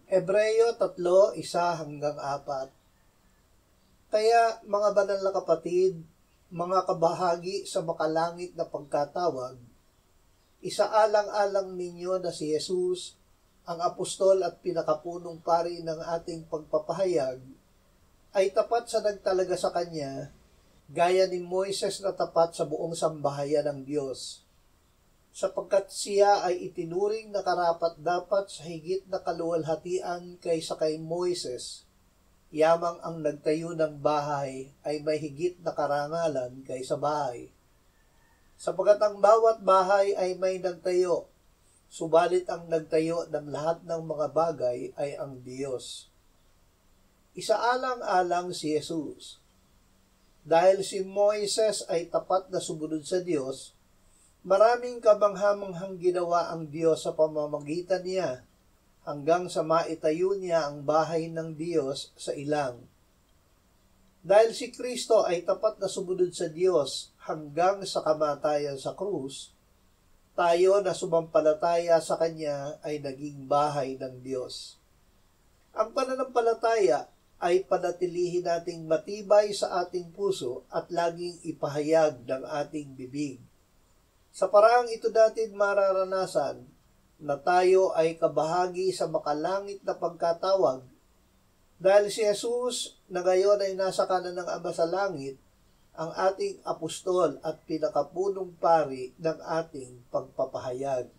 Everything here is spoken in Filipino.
Hebreyo 3:1-4. Kaya mga banal na kapatid, mga kabahagi sa makalangit na pagkatawag, isaalang-alang ninyo na si Jesus, ang apostol at pinakapunong pari ng ating pagpapahayag, ay tapat sa nagtalaga sa kanya, gaya ni Moises na tapat sa buong sambahayan ng Diyos, sapagkat siya ay itinuring na karapat-dapat sa higit na kaluwalhatian kaysa kay Moises. Yamang ang nagtayo ng bahay ay may higit na karangalan kaysa bahay. Sapagkat ang bawat bahay ay may nagtayo, subalit ang nagtayo ng lahat ng mga bagay ay ang Diyos. Isaalang-alang si Jesus. Dahil si Moises ay tapat na sumunod sa Diyos, maraming kabanghamanghang ginawa ang Diyos sa pamamagitan niya, hanggang sa maitayo niya ang bahay ng Diyos sa ilang. Dahil si Kristo ay tapat na sumunod sa Diyos hanggang sa kamatayan sa krus, tayo na sumampalataya sa Kanya ay naging bahay ng Diyos. Ang pananampalataya ay panatilihin nating matibay sa ating puso at laging ipahayag ng ating bibig. Sa paraang ito natin mararanasan na tayo ay kabahagi sa makalangit na pagkatawag, dahil si Jesus na ngayon ay nasa kanan ng Ama sa langit, ang ating apostol at pinakapunong pari ng ating pagpapahayag.